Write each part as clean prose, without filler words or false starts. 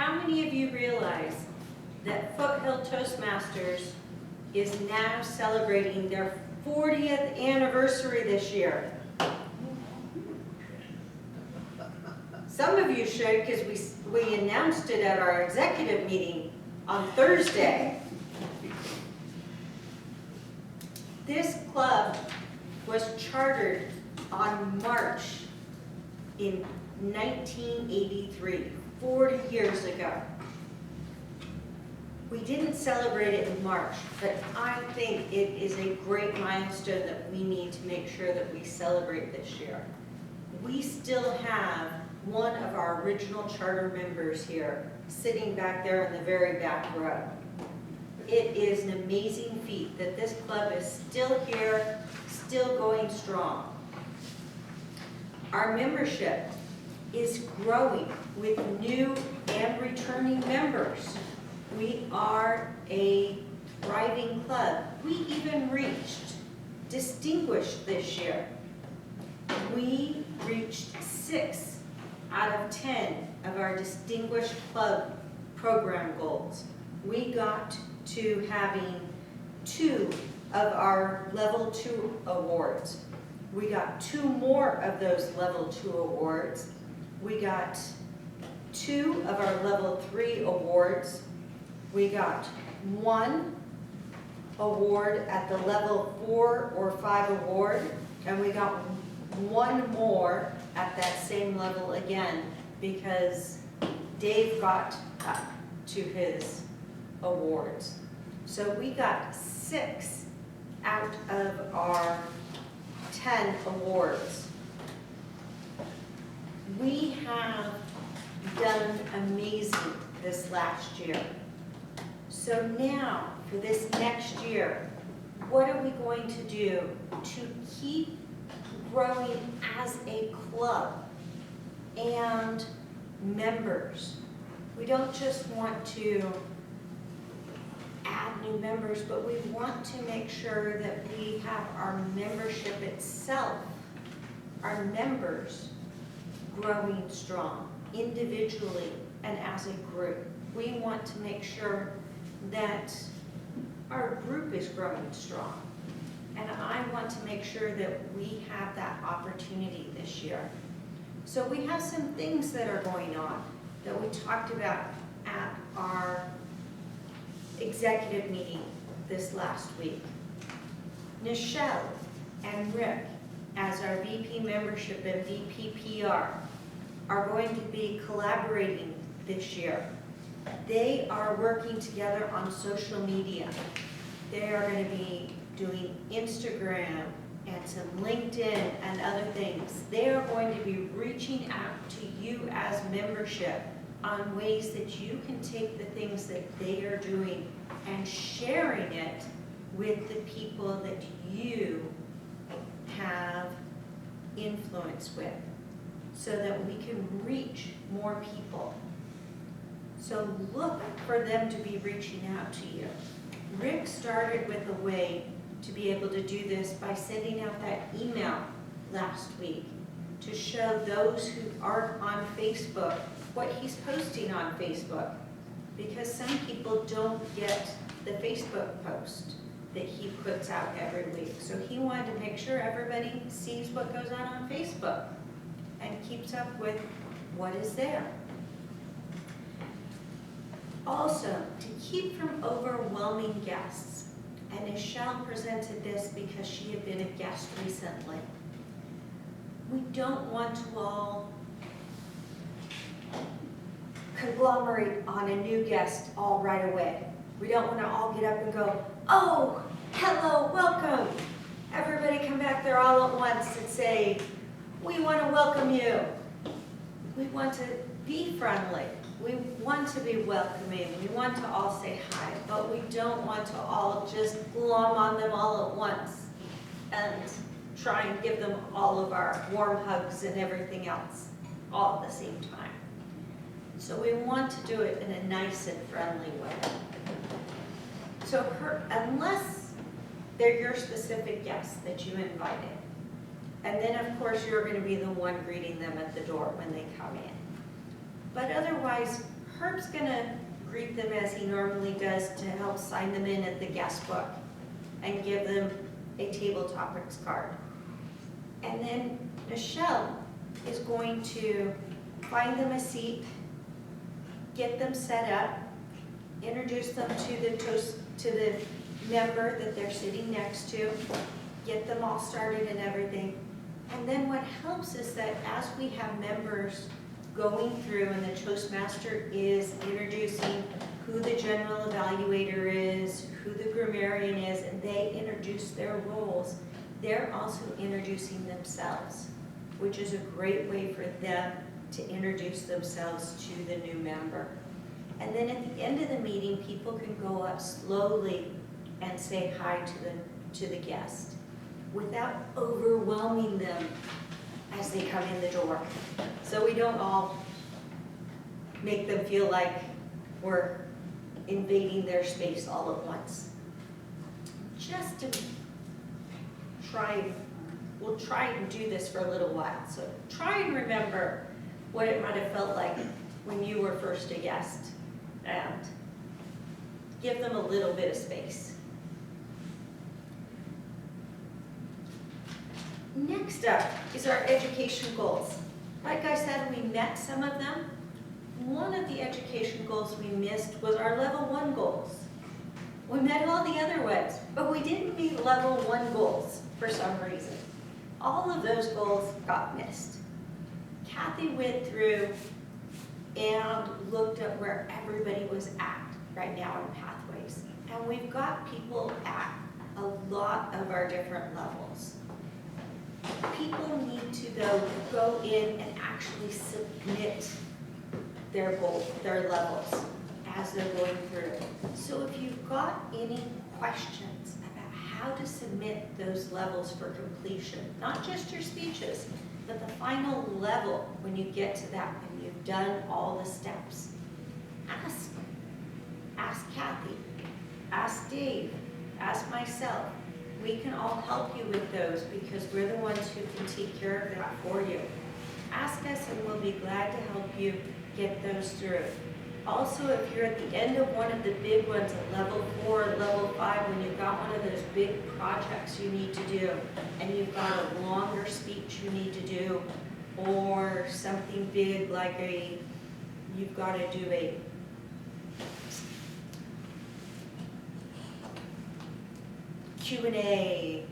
How many of you realize that Foothill Toastmasters is now celebrating their 40th anniversary this year? Some of you should, because we announced it at our executive meeting on Thursday. This club was chartered on March in 1983, 40 years ago. We didn't celebrate it in March, but I think it is a great milestone that we need to make sure that we celebrate this year. We still have one of our original charter members here, sitting back there in the very back row. It is an amazing feat that this club is still here, still going strong. Our membership is growing with new and returning members. We are a thriving club. We even reached distinguished this year. We reached 6 out of 10 of our distinguished club program goals. We got to having 2 of our level 2 awards. We got 2 more of those level 2 awards. We got 2 of our level 3 awards. We got 1 award at the level 4 or 5 award, and we got 1 more at that same level again because Dave got up to his awards. So we got 6 out of our 10 awards. We have done amazing this last year. So now, for this next year, what are we going to do to keep growing as a club and members? We don't just want to add new members, but we want to make sure that we have our membership itself, our members, growing strong, individually and as a group. We want to make sure that our group is growing strong. And I want to make sure that we have that opportunity this year. So we have some things that are going on that we talked about at our executive meeting this last week. Nichelle and Rick, as our VP membership and VP PR, are going to be collaborating this year. They are working together on social media. They are going to be doing Instagram and some LinkedIn and other things. They are going to be reaching out to you as membership on ways that you can take the things that they are doing and sharing it with the people that you have influence with, so that we can reach more people. So look for them to be reaching out to you. Rick started with a way to be able to do this by sending out that email last week to show those who aren't on Facebook what he's posting on Facebook, because some people don't get the Facebook post that he puts out every week. So he wanted to make sure everybody sees what goes on Facebook and keeps up with what is there. Also, to keep from overwhelming guests, and Nichelle presented this because she had been a guest recently, we don't want to all conglomerate on a new guest all right away. We don't want to all get up and go, oh, hello, welcome. Everybody come back there all at once and say, we want to welcome you. We want to be friendly. We want to be welcoming. We want to all say hi, but we don't want to all just glom on them all at once and try and give them all of our warm hugs and everything else all at the same time. So we want to do it in a nice and friendly way. So unless they're your specific guests that you invited, and then of course you're going to be the one greeting them at the door when they come in. But otherwise, Herb's gonna greet them as he normally does to help sign them in at the guest book and give them a table topics card. And then Michelle is going to find them a seat, get them set up, introduce them to the member that they're sitting next to, get them all started and everything. And then what helps is that as we have members going through and the Toastmaster is introducing who the general evaluator is, who the grammarian is, and they introduce their roles, they're also introducing themselves, which is a great way for them to introduce themselves to the new member. And then at the end of the meeting, people can go up slowly and say hi to the guest without overwhelming them as they come in the door. So we don't all make them feel like we're invading their space all at once. Just to we'll try and do this for a little while. So try and remember what it might have felt like when you were first a guest and give them a little bit of space. Next up is our education goals. Like I said, we met some of them. One of the education goals we missed was our level 1 goals. We met all the other ones, but we didn't meet level 1 goals for some reason. All of those goals got missed. Kathy went through and looked at where everybody was at right now in Pathways. And we've got people at a lot of our different levels. People need to go in and actually submit their goals, their levels as they're going through. So if you've got any questions about how to submit those levels for completion, not just your speeches, but the final level when you get to that, when you've done all the steps, ask Kathy, ask Dave, ask myself. We can all help you with those because we're the ones who can take care of that for you. Ask us and we'll be glad to help you get those through. Also, if you're at the end of one of the big ones at level 4 or level 5, when you've got one of those big projects you need to do, and you've got a longer speech you need to do, or something big like you've got to do a Q&A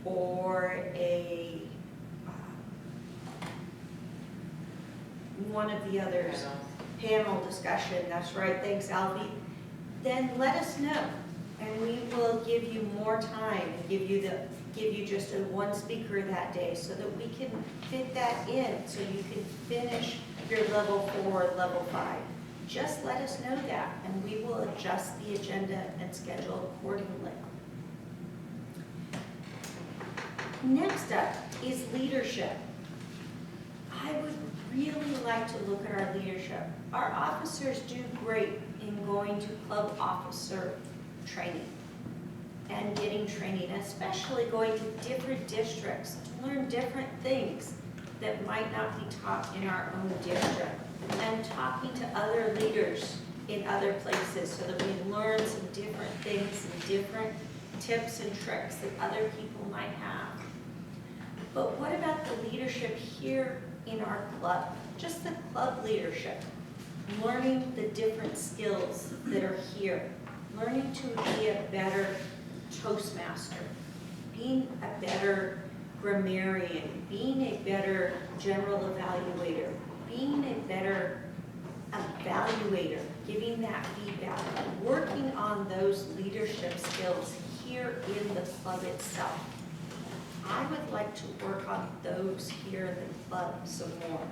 or a one of the others, panel discussion, that's right, thanks Alfie, then let us know and we will give you more time and give you just a one speaker that day so that we can fit that in so you can finish your level 4, level 5. Just let us know that and we will adjust the agenda and schedule accordingly. Next up is leadership. I would really like to look at our leadership. Our officers do great in going to club officer training and getting training, especially going to different districts to learn different things that might not be taught in our own district, and talking to other leaders in other places so that we learn some different things and different tips and tricks that other people might have. But what about the leadership here in our club? Just the club leadership, learning the different skills that are here, learning to be a better Toastmaster, being a better grammarian, being a better general evaluator, being a better evaluator, giving that feedback, working on those leadership skills here in the club itself. I would like to work on those here in the club some more.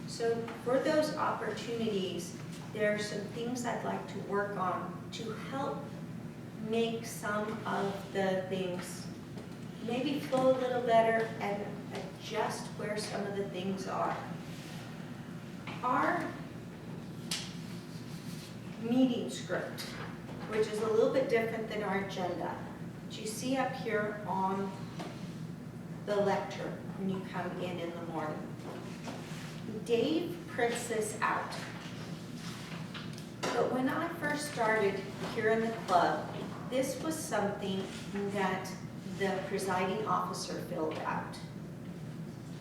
So for those opportunities, there are some things I'd like to work on to help make some of the things maybe flow a little better and adjust where some of the things are. Our meeting script, which is a little bit different than our agenda, which you see up here on the lecture when you come in the morning. Dave prints this out. But when I first started here in the club, this was something that the presiding officer filled out.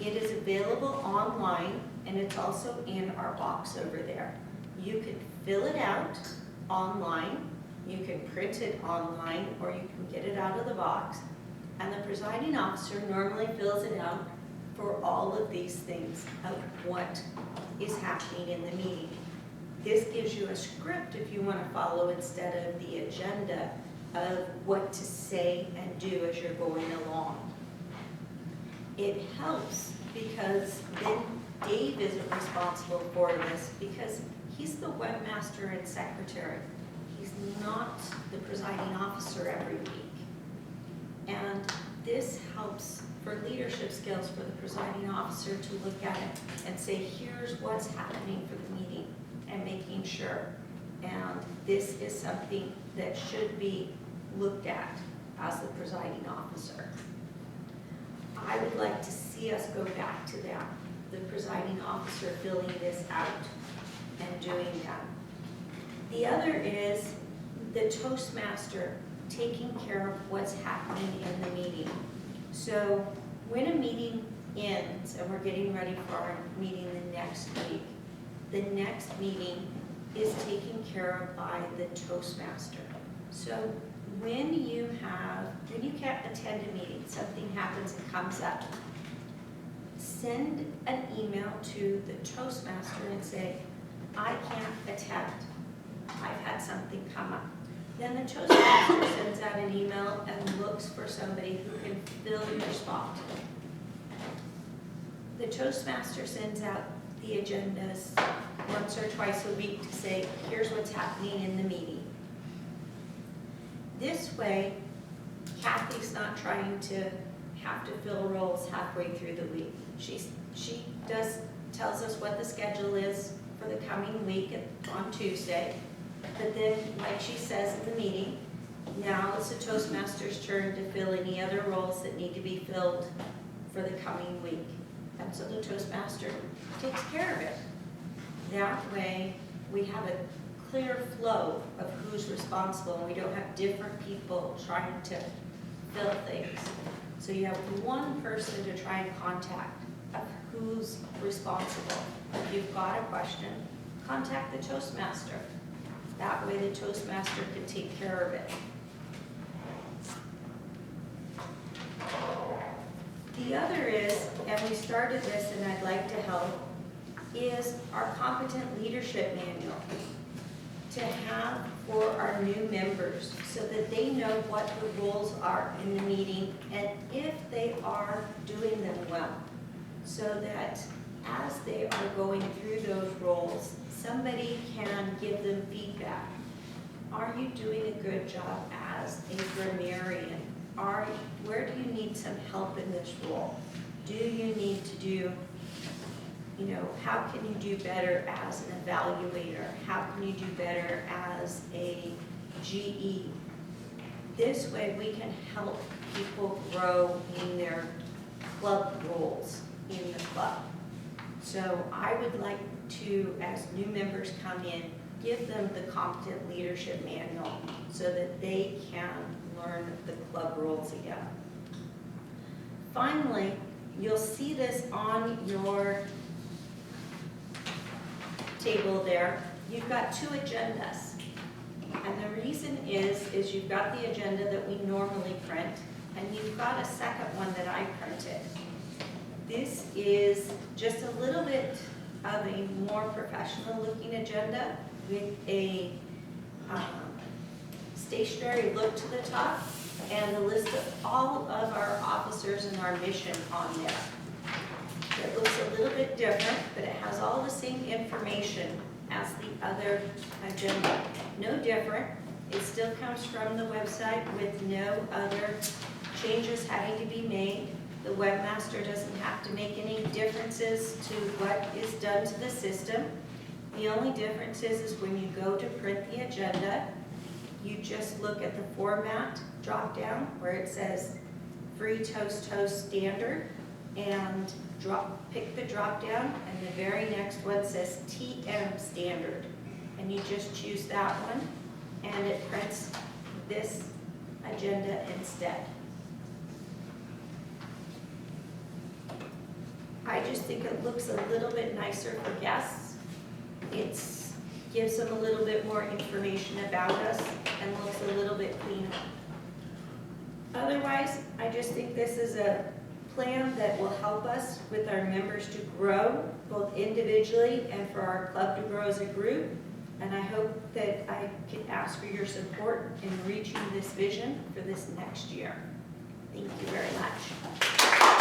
It is available online, and it's also in our box over there. You can fill it out online, you can print it online, or you can get it out of the box. And the presiding officer normally fills it out for all of these things of what is happening in the meeting. This gives you a script if you want to follow instead of the agenda of what to say and do as you're going along. It helps because then Dave isn't responsible for this because he's the webmaster and secretary. He's not the presiding officer every week. And this helps for leadership skills for the presiding officer to look at it and say, here's what's happening for the meeting and making sure. And this is something that should be looked at as the presiding officer. I would like to see us go back to that, the presiding officer filling this out and doing that. The other is the Toastmaster taking care of what's happening in the meeting. So when a meeting ends and we're getting ready for our meeting the next week, the next meeting is taken care of by the Toastmaster. So when you can't attend a meeting, something happens and comes up, send an email to the Toastmaster and say, I can't attend. I've had something come up. Then the Toastmaster sends out an email and looks for somebody who can fill your spot. The Toastmaster sends out the agendas once or twice a week to say, here's what's happening in the meeting. This way, Kathy's not trying to have to fill roles halfway through the week. She tells us what the schedule is for the coming week on Tuesday. But then, like she says in the meeting, now it's the Toastmaster's turn to fill any other roles that need to be filled for the coming week. And so the Toastmaster takes care of it. That way, we have a clear flow of who's responsible, and we don't have different people trying to fill things. So you have one person to try and contact of who's responsible. If you've got a question, contact the Toastmaster. That way the Toastmaster can take care of it. The other is, and we started this and I'd like to help, is our competent leadership manual to have for our new members so that they know what the roles are in the meeting and if they are doing them well, so that as they are going through those roles, somebody can give them feedback. Are you doing a good job as a grammarian? Where do you need some help in this role? Do you need to do, how can you do better as an evaluator? How can you do better as a GE? This way we can help people grow in their club roles in the club. So I would like to, as new members come in, give them the competent leadership manual so that they can learn the club roles again. Finally, you'll see this on your table there. You've got two agendas. And the reason is you've got the agenda that we normally print, and you've got a second one that I printed. This is just a little bit of a more professional looking agenda with a stationary look to the top and a list of all of our officers and our mission on there. It looks a little bit different, but it has all the same information as the other agenda. No different. It still comes from the website with no other changes having to be made. The webmaster doesn't have to make any differences to what is done to the system. The only difference is when you go to print the agenda, you just look at the format drop down where it says free toast standard and pick the drop down, and the very next one says TM standard. and you just choose that one, and it prints this agenda instead. I just think it looks a little bit nicer for guests. It gives them a little bit more information about us and looks a little bit cleaner. Otherwise, I just think this is a plan that will help us with our members to grow, both individually and for our club to grow as a group. And I hope that I can ask for your support in reaching this vision for this next year. Thank you very much.